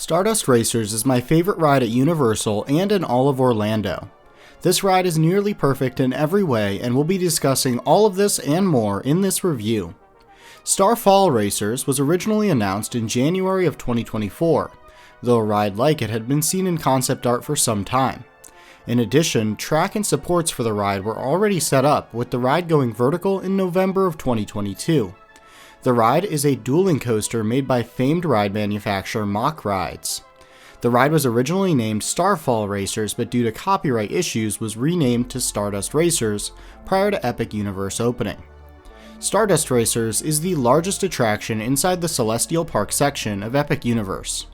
Stardust Racers is my favorite ride at Universal and in all of Orlando. This ride is nearly perfect in every way, and we'll be discussing all of this and more in this review. Starfall Racers was originally announced in January of 2024, though a ride like it had been seen in concept art for some time. In addition, track and supports for the ride were already set up, with the ride going vertical in November of 2022. The ride is a dueling coaster made by famed ride manufacturer Mack rides. The ride was originally named Starfall Racers, but due to copyright issues was renamed to Stardust Racers prior to Epic Universe opening. Stardust Racers is the largest attraction inside the Celestial Park section of Epic Universe.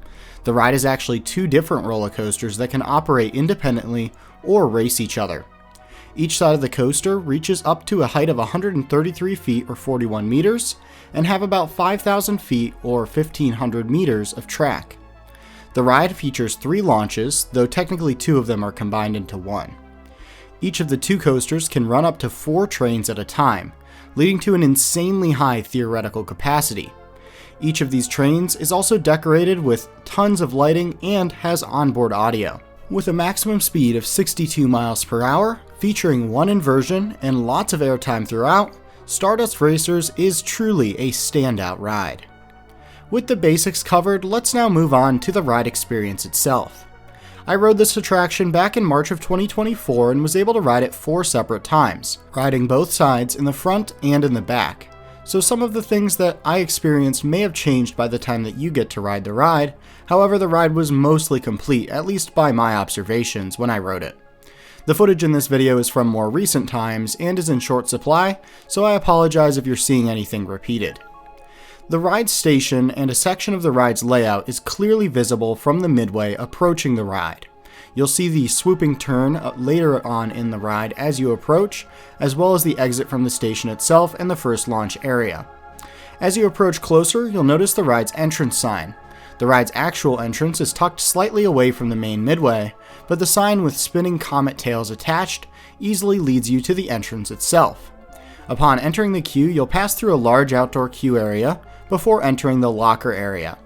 The ride is actually two different roller coasters that can operate independently or race each other. Each side of the coaster reaches up to a height of 133 feet or 41 meters and have about 5,000 feet or 1,500 meters of track. The ride features 3 launches, though technically 2 of them are combined into one. Each of the 2 coasters can run up to 4 trains at a time, leading to an insanely high theoretical capacity. Each of these trains is also decorated with tons of lighting and has onboard audio. With a maximum speed of 62 miles per hour, featuring one inversion and lots of airtime throughout, Stardust Racers is truly a standout ride. With the basics covered, let's now move on to the ride experience itself. I rode this attraction back in March of 2024 and was able to ride it 4 separate times, riding both sides in the front and in the back. So some of the things that I experienced may have changed by the time that you get to ride the ride. However, the ride was mostly complete, at least by my observations when I rode it. The footage in this video is from more recent times and is in short supply, so I apologize if you're seeing anything repeated. The ride station and a section of the ride's layout is clearly visible from the midway approaching the ride. You'll see the swooping turn later on in the ride as you approach, as well as the exit from the station itself and the first launch area. As you approach closer, you'll notice the ride's entrance sign. The ride's actual entrance is tucked slightly away from the main midway, but the sign with spinning comet tails attached easily leads you to the entrance itself. Upon entering the queue, you'll pass through a large outdoor queue area before entering the locker area.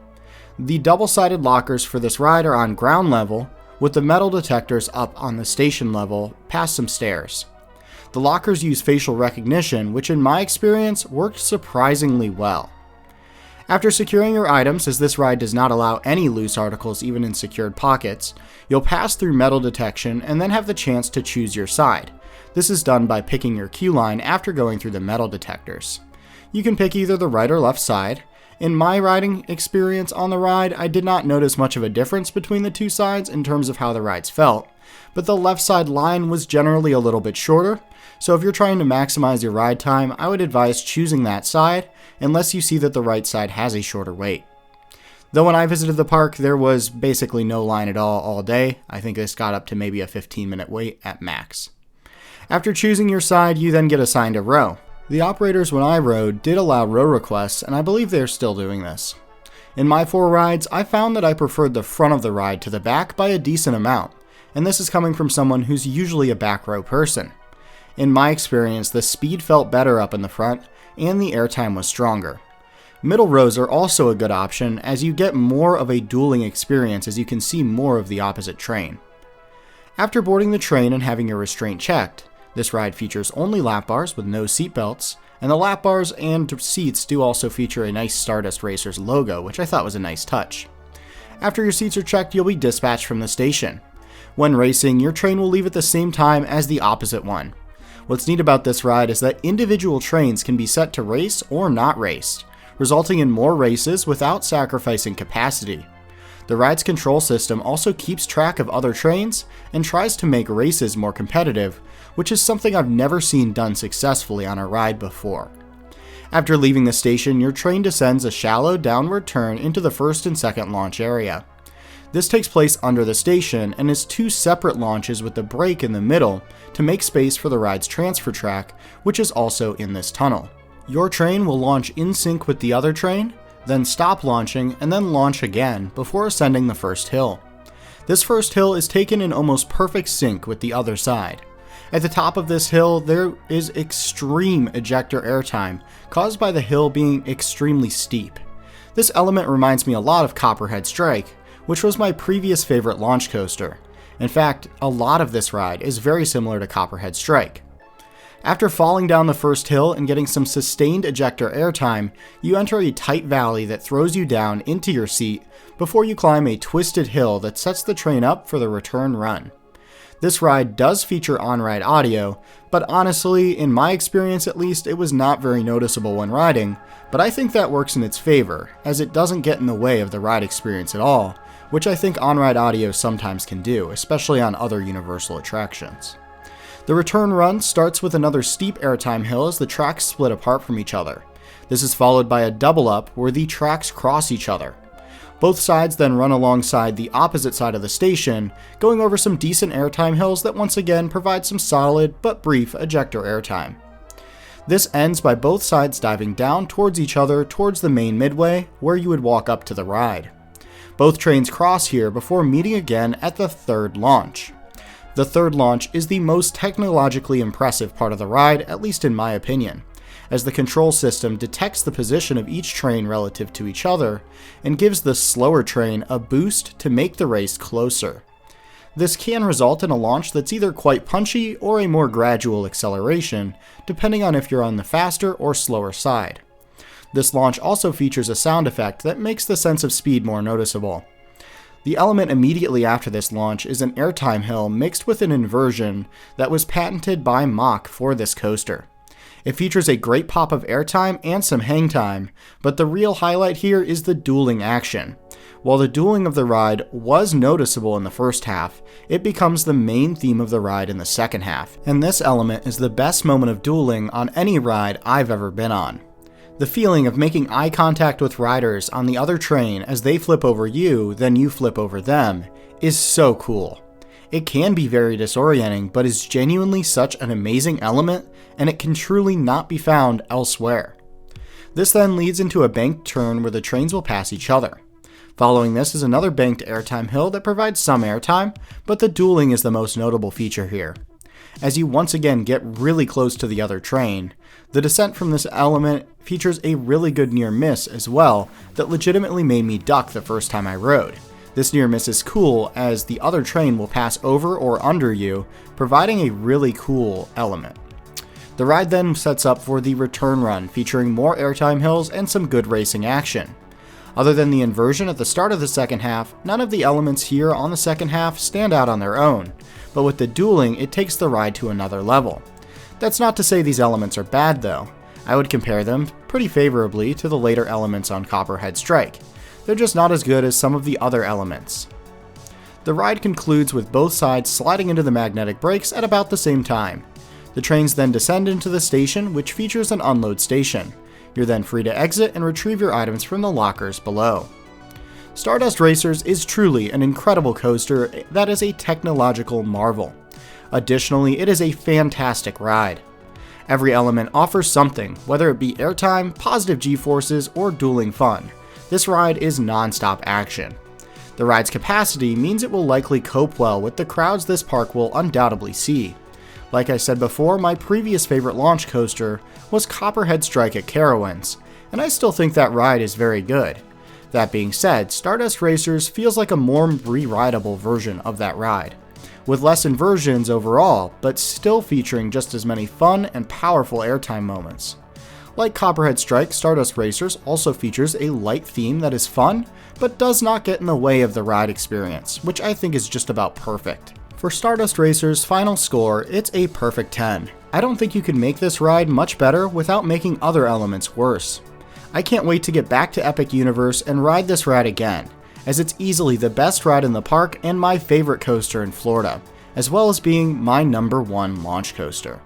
The double-sided lockers for this ride are on ground level, with the metal detectors up on the station level past some stairs. The lockers use facial recognition, which in my experience worked surprisingly well. After securing your items, as this ride does not allow any loose articles even in secured pockets, you'll pass through metal detection and then have the chance to choose your side. This is done by picking your queue line after going through the metal detectors. You can pick either the right or left side. In my riding experience on the ride, I did not notice much of a difference between the 2 sides in terms of how the rides felt, but the left side line was generally a little bit shorter, so if you're trying to maximize your ride time, I would advise choosing that side unless you see that the right side has a shorter wait. Though when I visited the park, there was basically no line at all day. I think this got up to maybe a 15-minute wait at max. After choosing your side, you then get assigned a row. The operators when I rode did allow row requests, and I believe they're still doing this. In my 4 rides, I found that I preferred the front of the ride to the back by a decent amount, and this is coming from someone who's usually a back row person. In my experience, the speed felt better up in the front, and the airtime was stronger. Middle rows are also a good option, as you get more of a dueling experience as you can see more of the opposite train. After boarding the train and having your restraint checked, this ride features only lap bars with no seat belts, and the lap bars and seats do also feature a nice Stardust Racers logo, which I thought was a nice touch. After your seats are checked, you'll be dispatched from the station. When racing, your train will leave at the same time as the opposite one. What's neat about this ride is that individual trains can be set to race or not race, resulting in more races without sacrificing capacity. The ride's control system also keeps track of other trains and tries to make races more competitive, which is something I've never seen done successfully on a ride before. After leaving the station, your train descends a shallow downward turn into the first and second launch area. This takes place under the station and is 2 separate launches with a break in the middle to make space for the ride's transfer track, which is also in this tunnel. Your train will launch in sync with the other train, then stop launching and then launch again before ascending the first hill. This first hill is taken in almost perfect sync with the other side. At the top of this hill, there is extreme ejector airtime caused by the hill being extremely steep. This element reminds me a lot of Copperhead Strike, which was my previous favorite launch coaster. In fact, a lot of this ride is very similar to Copperhead Strike. After falling down the first hill and getting some sustained ejector airtime, you enter a tight valley that throws you down into your seat before you climb a twisted hill that sets the train up for the return run. This ride does feature on-ride audio, but honestly, in my experience at least, it was not very noticeable when riding, but I think that works in its favor, as it doesn't get in the way of the ride experience at all, which I think on-ride audio sometimes can do, especially on other Universal attractions. The return run starts with another steep airtime hill as the tracks split apart from each other. This is followed by a double up where the tracks cross each other. Both sides then run alongside the opposite side of the station, going over some decent airtime hills that once again provide some solid but brief ejector airtime. This ends by both sides diving down towards each other towards the main midway, where you would walk up to the ride. Both trains cross here before meeting again at the third launch. The third launch is the most technologically impressive part of the ride, at least in my opinion, as the control system detects the position of each train relative to each other and gives the slower train a boost to make the race closer. This can result in a launch that's either quite punchy or a more gradual acceleration, depending on if you're on the faster or slower side. This launch also features a sound effect that makes the sense of speed more noticeable. The element immediately after this launch is an airtime hill mixed with an inversion that was patented by Mack for this coaster. It features a great pop of airtime and some hang time, but the real highlight here is the dueling action. While the dueling of the ride was noticeable in the first half, it becomes the main theme of the ride in the second half, and this element is the best moment of dueling on any ride I've ever been on. The feeling of making eye contact with riders on the other train as they flip over you, then you flip over them, is so cool. It can be very disorienting, but is genuinely such an amazing element, and it can truly not be found elsewhere. This then leads into a banked turn where the trains will pass each other. Following this is another banked airtime hill that provides some airtime, but the dueling is the most notable feature here. As you once again get really close to the other train, the descent from this element features a really good near miss as well that legitimately made me duck the first time I rode. This near miss is cool as the other train will pass over or under you, providing a really cool element. The ride then sets up for the return run, featuring more airtime hills and some good racing action. Other than the inversion at the start of the second half, none of the elements here on the second half stand out on their own, but with the dueling, it takes the ride to another level. That's not to say these elements are bad though. I would compare them pretty favorably to the later elements on Copperhead Strike. They're just not as good as some of the other elements. The ride concludes with both sides sliding into the magnetic brakes at about the same time. The trains then descend into the station, which features an unload station. You're then free to exit and retrieve your items from the lockers below. Stardust Racers is truly an incredible coaster that is a technological marvel. Additionally, it is a fantastic ride. Every element offers something, whether it be airtime, positive G-forces, or dueling fun. This ride is non-stop action. The ride's capacity means it will likely cope well with the crowds this park will undoubtedly see. Like I said before, my previous favorite launch coaster was Copperhead Strike at Carowinds, and I still think that ride is very good. That being said, Stardust Racers feels like a more re-rideable version of that ride, with less inversions overall, but still featuring just as many fun and powerful airtime moments. Like Copperhead Strike, Stardust Racers also features a light theme that is fun, but does not get in the way of the ride experience, which I think is just about perfect. For Stardust Racers' final score, it's a perfect 10. I don't think you can make this ride much better without making other elements worse. I can't wait to get back to Epic Universe and ride this ride again, as it's easily the best ride in the park and my favorite coaster in Florida, as well as being my #1 launch coaster.